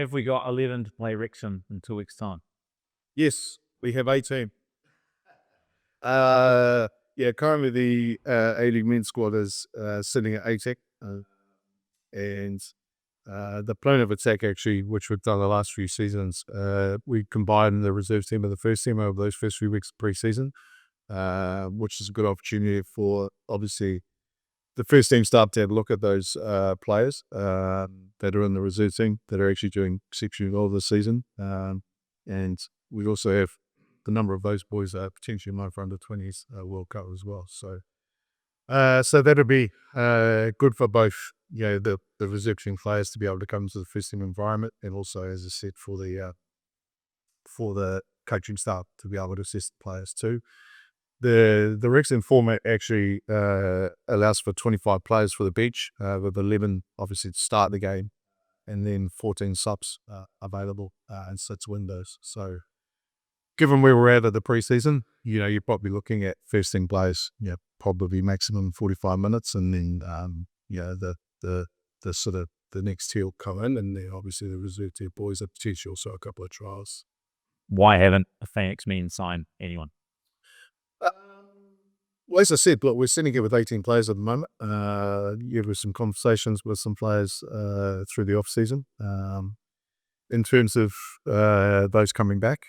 have we got 11 to play Wrexham in 2 weeks' time? Yes, we have 18. Currently the ALeague men's squad is sitting at 18. And the plan of attack, actually, which we've done the last few seasons, we combined the reserve team and the first team over those first few weeks of pre-season, which is a good opportunity for, obviously, the first team staff to have a look at those players that are in the reserve team that are actually doing exceptionally well this season. And we also have the number of those boys that are potentially known for under 20s World Cup as well. So that'll be good for both, the reserve team players to be able to come to the first team environment, and also, as I said, for the coaching staff to be able to assist the players too. The Wrexham format actually allows for 25 players for the bench, with 11 obviously to start the game, and then 14 subs available in 6 windows. So given where we're at the preseason, you're probably looking at first team players, probably maximum 45 minutes, and then the sort of the next tier will come in, and then obviously the reserve tier boys are potentially also a couple of trials. Why haven't the Phoenix men signed anyone? Well, as I said, look, we're sitting here with 18 players at the moment. With some conversations with some players through the off season. In terms of those coming back,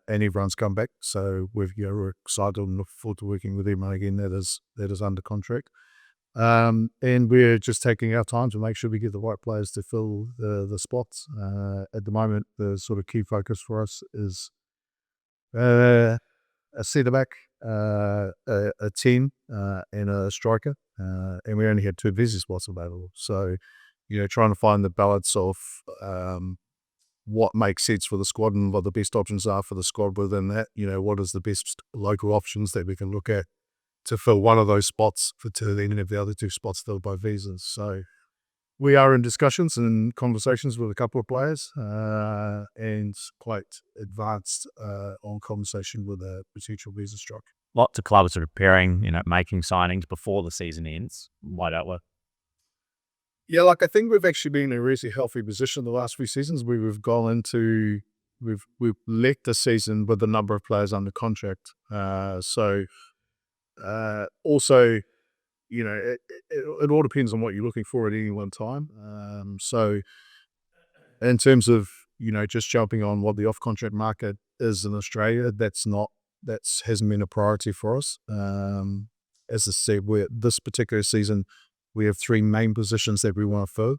and everyone's come back, so we're excited and look forward to working with everyone again that is under contract. And we're just taking our time to make sure we get the right players to fill the spots. At the moment, the sort of key focus for us is a centre-back, a 10, and a striker. And we only had 2 visa spots available. So, trying to find the balance of what makes sense for the squad and what the best options are for the squad within that. What is the best local options that we can look at to fill one of those spots to then have the other 2 spots filled by visas. So we are in discussions and conversations with a couple of players, and quite advanced on conversation with a potential visa striker. Lots of clubs are preparing, making signings before the season ends. Why don't we? Yeah, I think we've actually been in a really healthy position the last few seasons. We've gone into, we've left the season with a number of players under contract. Also, it all depends on what you're looking for at any one time. So in terms of, just jumping on what the off-contract market is in Australia, that hasn't been a priority for us. As I said, this particular season, we have 3 main positions that we want to fill.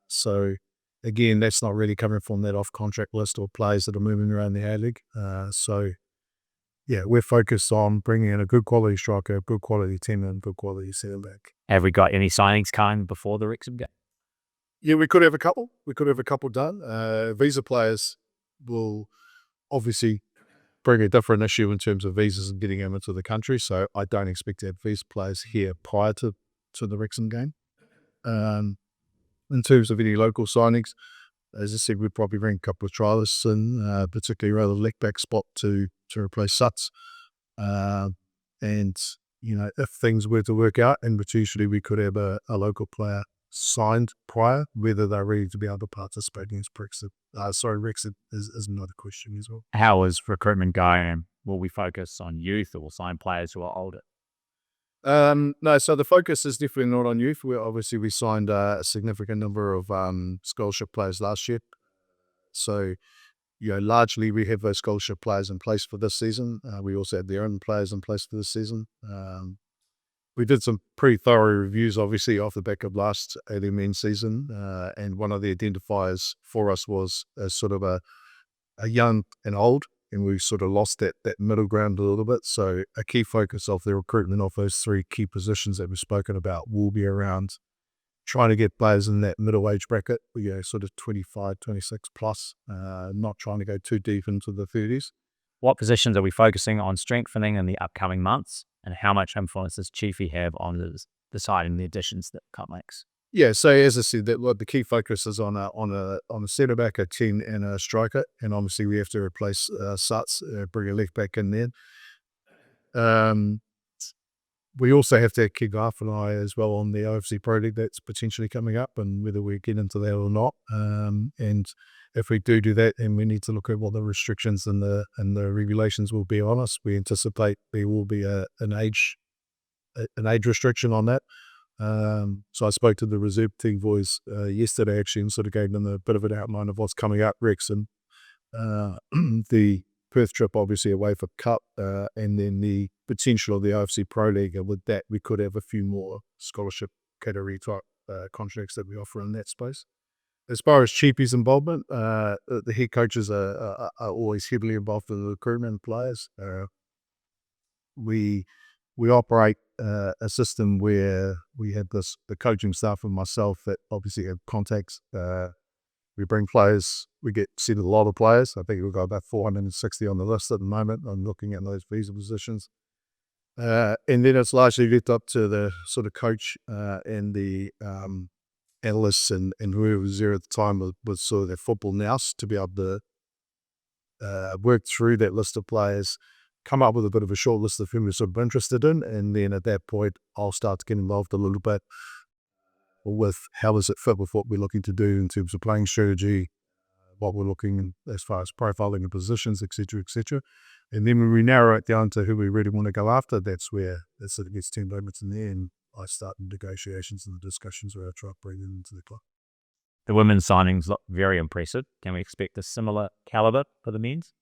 So again, that's not really coming from that off-contract list or players that are moving around the ALeague. We're focused on bringing in a good quality striker, good quality 10, and good quality centre-back. Have we got any signings coming before the Wrexham game? Yeah, we could have a couple. We could have a couple done. Visa players will obviously bring a different issue in terms of visas and getting them into the country. So I don't expect to have visa players here prior to the Wrexham game. In terms of any local signings, as I said, we'd probably bring a couple of trialists in, particularly around the left back spot to replace Suts. And, if things were to work out, and potentially we could have a local player signed prior, whether they're ready to be able to participate against Wrexham is another question as well. How is recruitment going? Will we focus on youth, or will sign players who are older? No, so the focus is definitely not on youth. We signed a significant number of scholarship players last year. So, largely we have those scholarship players in place for this season. We also had their own players in place for this season. We did some pretty thorough reviews, obviously, off the back of last ALeague men's season. And one of the identifiers for us was sort of a young and old, and we sort of lost that middle ground a little bit. So a key focus of the recruitment of those 3 key positions that we've spoken about will be around trying to get players in that middle age bracket, sort of 25, 26 plus, not trying to go too deep into the 30s. What positions are we focusing on strengthening in the upcoming months, and how much influence does Chiefy have on deciding the additions that Cup makes? Yeah, so as I said, the key focus is on a centre back, a 10, and a striker, and obviously we have to replace Suts, bring a left back in there. we also have to kick off an eye as well on the OFC Pro League that's potentially coming up and whether we get into that or not. And if we do that, then we need to look at what the restrictions and the regulations will be on us. We anticipate there will be an age restriction on that. So I spoke to the reserve team boys yesterday actually and sort of gave them a bit of an outline of what's coming up, Rex, and the Perth trip obviously away for Cup, and then the potential of the OFC Pro League. And with that, we could have a few more scholarship category type contracts that we offer in that space. As far as Cheapy's involvement, the head coaches are always heavily involved in the recruitment of players. We operate a system where we have the coaching staff and myself that obviously have contacts. We bring players, we get sent a lot of players. I think we've got about 460 on the list at the moment. I'm looking at those visa positions. And then it's largely left up to the sort of coach and the analysts and whoever was there at the time with sort of their football nous to be able to work through that list of players, come up with a bit of a short list of whom we're sort of interested in. And then at that point, I'll start to get involved a little bit with how does it fit with what we're looking to do in terms of playing strategy, what we're looking as far as profiling the positions, etc., etc. And then when we narrow it down to who we really want to go after, that's where it sort of gets turned over in there, and I start the negotiations and the discussions where I try to bring them into the club. The women's signings look very impressive. Can we expect a similar caliber for the men's?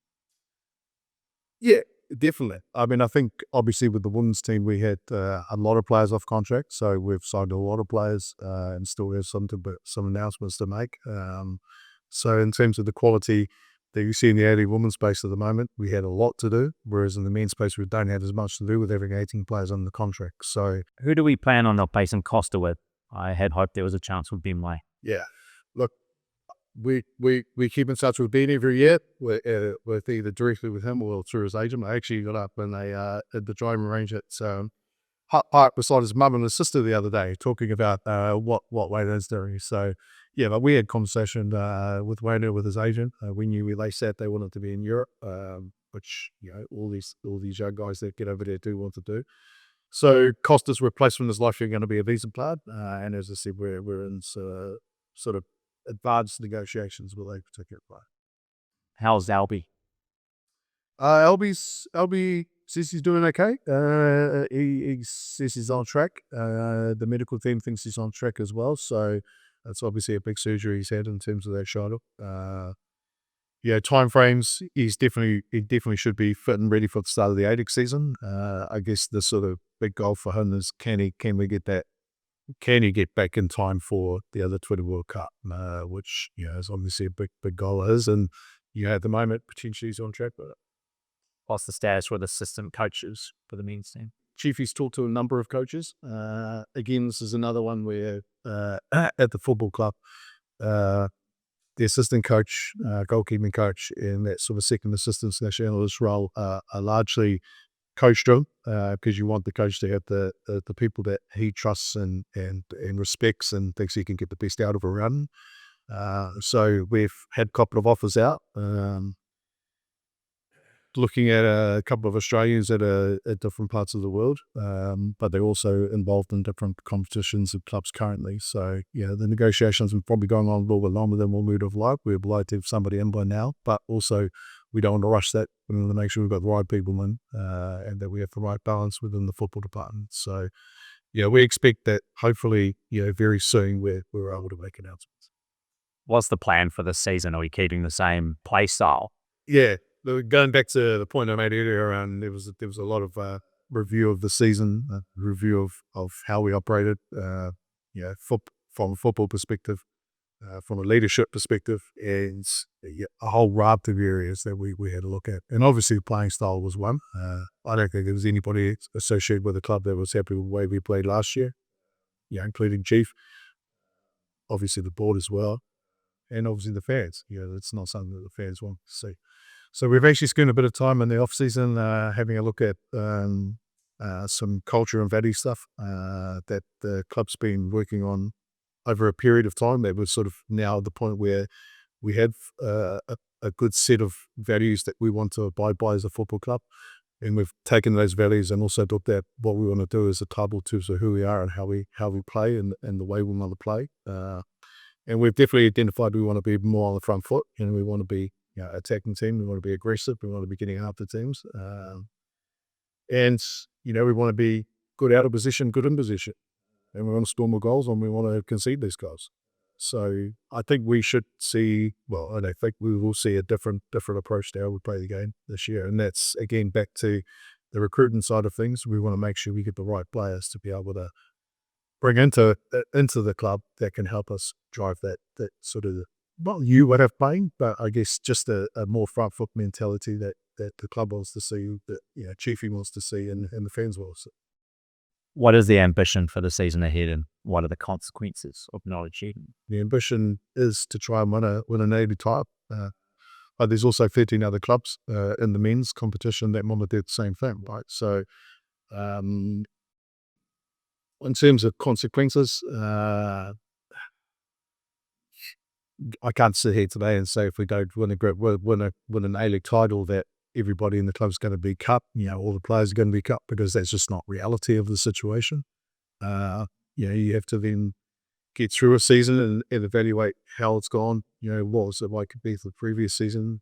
Yeah, definitely. I mean, I think obviously with the women's team, we had a lot of players off contract, so we've signed a lot of players and still have some announcements to make. So in terms of the quality that you see in the ALeague women's space at the moment, we had a lot to do, whereas in the men's space, we don't have as much to do with having 18 players on the contract. So who do we plan on replacing Costa with? I had hoped there was a chance with Benway. Yeah, look, we keep in touch with Ben every year, with either directly with him or through his agent. I actually got up and at the driving range at parked beside his mum and his sister the other day, talking about what Wayne is doing. So yeah, but we had conversation with Wayne with his agent. We knew where they sat; they wanted to be in Europe, which all these young guys that get over there do want to do. So Costa's replacement is likely going to be a visa player, and as I said, we're in sort of advanced negotiations with a particular player. How's Albie? Albie says he's doing okay. He says he's on track. The medical team thinks he's on track as well. So that's obviously a big surgery he's had in terms of that shoulder. Time frames. He definitely should be fit and ready for the start of the ALeague season. I guess the sort of big goal for him is can we get that? Can you get back in time for the other Twitter World Cup, which is obviously a big goal is, and at the moment potentially he's on track with it. What's the status with assistant coaches for the men's team? Chiefy's talked to a number of coaches. Again, this is another one where at the football club, the assistant coach, goalkeeping coach, and that sort of second assistant / analyst role are largely coached him because you want the coach to have the people that he trusts and respects and thinks he can get the best out of around. So we've had a couple of offers out, looking at a couple of Australians at different parts of the world, but they're also involved in different competitions and clubs currently. So the negotiations are probably going on a little bit longer than what we'd have liked. We'd like to have somebody in by now, but also we don't want to rush that. We want to make sure we've got the right people in and that we have the right balance within the football department. So, we expect that hopefully, very soon we're able to make announcements. What's the plan for this season? Are we keeping the same play style? Yeah, going back to the point I made earlier around there was a lot of review of the season, review of how we operated, from a football perspective. From a leadership perspective, and a whole raft of areas that we had to look at. And obviously the playing style was one. I don't think there was anybody associated with the club that was happy with the way we played last year, including Chief, obviously the board as well, and obviously the fans. It's not something that the fans want to see. So we've actually spent a bit of time in the off-season having a look at some culture and value stuff that the club's been working on over a period of time. That was sort of now at the point where we have a good set of values that we want to abide by as a football club. And we've taken those values and also looked at what we want to do as a club in terms of who we are and how we play and the way we want to play. And we've definitely identified we want to be more on the front foot, and we want to be attacking team. We want to be aggressive. We want to be getting after teams. And we want to be good out of position, good in position. And we want to score more goals and we want to concede these goals. So I think we should see, and I think we will see a different approach to how we play the game this year. And that's, again, back to the recruitment side of things. We want to make sure we get the right players to be able to bring into the club that can help us drive that sort of, you would have playing, but I guess just a more front foot mentality that the club wants to see, that Chiefy wants to see, and the fans will see. What is the ambition for the season ahead, and what are the consequences of not achieving? The ambition is to try and win an ALeague title. But there's also 13 other clubs in the men's competition that want to do the same thing, right? So, in terms of consequences, I can't sit here today and say if we don't win an A-League title that everybody in the club is going to be cut. All the players are going to be cut, because that's just not reality of the situation. You have to then get through a season and evaluate how it's gone. What was it like compared to the previous season?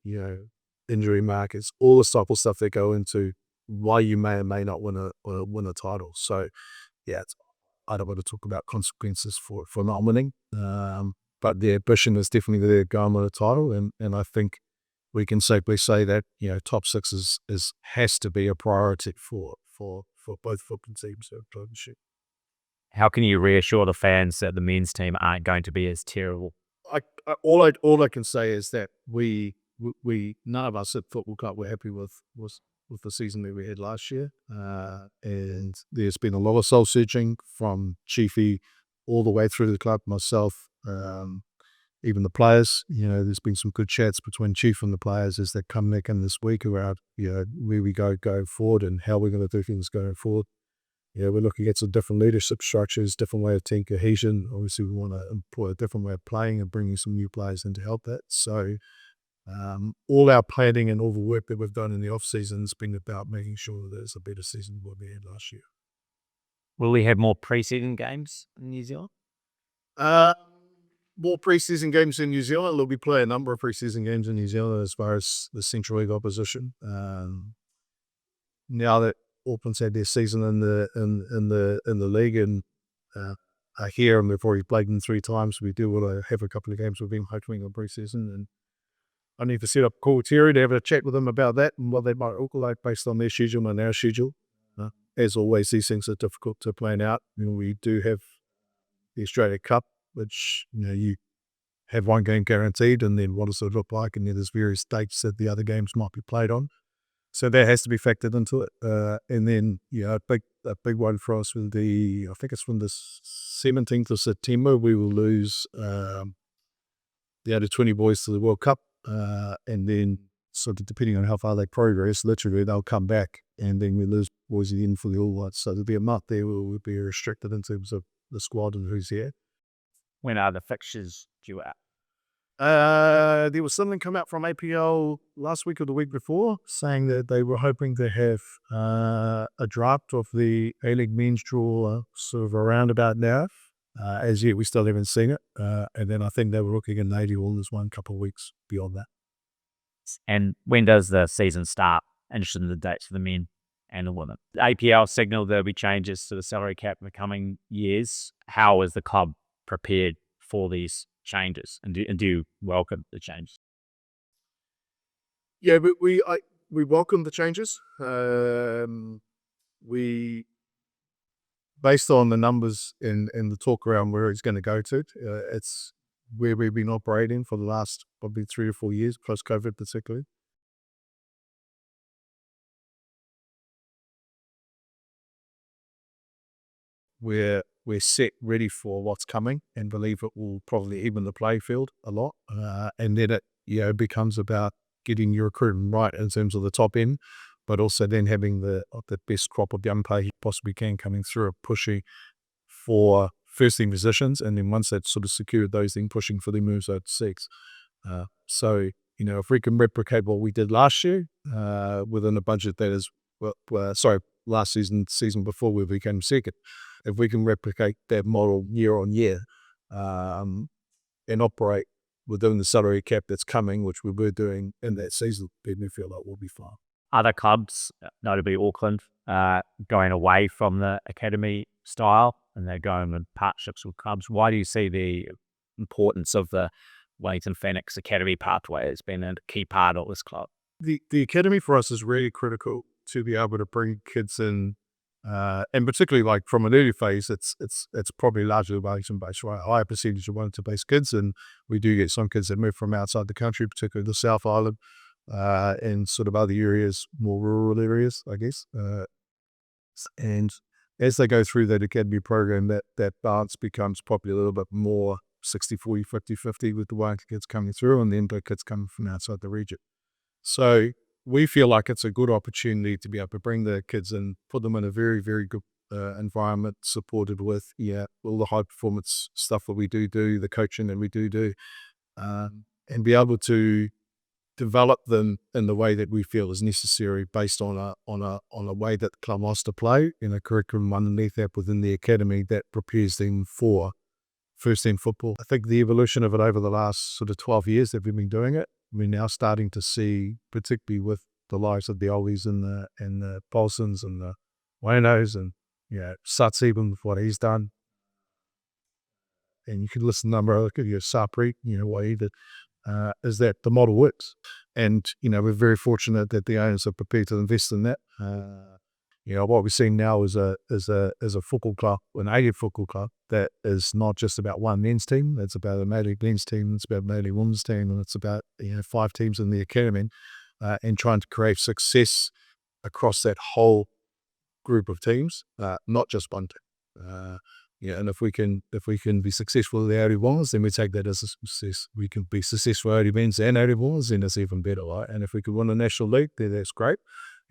Injury markets, all the type of stuff that go into why you may or may not win a title. So, I don't want to talk about consequences for not winning. But the ambition is definitely there to go and win a title, and I think we can safely say that top six has to be a priority for both football teams. How can you reassure the fans that the men's team aren't going to be as terrible? All I can say is that we none of us at Football Club were happy with the season that we had last year, and there's been a lot of soul searching from Chiefy all the way through the club, myself, even the players. There's been some good chats between Chief and the players as they come back in this week around where we go forward and how we're going to do things going forward. We're looking at some different leadership structures, different way of team cohesion. Obviously, we want to employ a different way of playing and bringing some new players in to help that. So, all our planning and all the work that we've done in the off season has been about making sure that it's a better season than what we had last year. Will we have more preseason games in New Zealand? More preseason games in New Zealand. We'll be playing a number of preseason games in New Zealand as far as the Central League opposition. Now that Auckland's had their season in the league, and I hear them, they've already played them 3 times. We do want to have a couple of games with them, hopefully in preseason, and I need to set up a call with Terry to have a chat with them about that and what they might look like based on their schedule and our schedule. As always, these things are difficult to plan out. We do have the Australia Cup, which you have one game guaranteed, and then what does it look like, and then there's various dates that the other games might be played on. So that has to be factored into it. And then, a big one for us will be, I think it's from the 17th of September, we will lose the under 20 boys to the World Cup. And then, sort of depending on how far they progress, literally they'll come back, and then we lose boys again for the All Whites. So there'll be a month there where we'll be restricted in terms of the squad and who's here. When are the fixtures due out? There was something come out from APL last week or the week before saying that they were hoping to have a draft of the A-League men's draw sort of around about now. As yet, we still haven't seen it. And then I think they were looking at 80 all this one couple of weeks beyond that. And when does the season start? Interested in the dates for the men and the women. The APL signaled there'll be changes to the salary cap in the coming years. How is the club prepared for these changes, and do you welcome the changes? Yeah, but we welcome the changes. We, based on the numbers and the talk around where it's going to go to, it's where we've been operating for the last probably 3 or 4 years, post-COVID particularly. We're set ready for what's coming and believe it will probably even the play field a lot. And then it becomes about getting your recruitment right in terms of the top end, but also then having the best crop of young players you possibly can coming through, and pushing for first team positions, and then once that's sort of secured those, then pushing for the moves out to 6. So if we can replicate what we did last year within a budget that is last season before we became second. If we can replicate that model year on year, and operate within the salary cap that's coming, which we were doing in that season, then we feel like we'll be fine. Other clubs, notably Auckland, going away from the academy style and they're going in partnerships with clubs. Why do you see the importance of the Wellington Phoenix Academy pathway as being a key part of this club? The academy for us is really critical to be able to bring kids in, and particularly like from an early phase, it's probably largely Wellington based, right? A higher percentage of Wellington based kids, and we do get some kids that move from outside the country, particularly the South Island, and sort of other areas, more rural areas, I guess. And as they go through that academy program, that balance becomes probably a little bit more 60-40, 50-50 with the Wellington kids coming through and then the kids coming from outside the region. So we feel like it's a good opportunity to be able to bring the kids in, put them in a very, very good environment, supported with all the high performance stuff that we do, the coaching that we do, and be able to develop them in the way that we feel is necessary based on a way that the club wants to play, in a curriculum underneath that within the academy that prepares them for first team football. I think the evolution of it over the last sort of 12 years that we've been doing it, we're now starting to see, particularly with the likes of the Ollies and the Paulsons and the Waynos and Suts, even with what he's done. And you can listen to number of your Sapri, Wade, is that the model works. And, we're very fortunate that the owners are prepared to invest in that. What we're seeing now is a football club, an ALeague football club, that is not just about one men's team. It's about a ALeague men's team. It's about an ALeague women's team, and it's about 5 teams in the academy, and trying to create success across that whole group of teams, not just one team. And if we can be successful at the ALeague women's, then we take that as a success. We can be successful at ALeague men's and ALeague women's, then it's even better, right? And if we can win the National League, then that's great.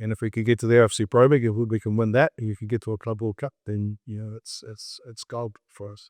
And if we could get to the AFC Pro League, if we can win that, and you can get to a Club World Cup, then it's gold for us.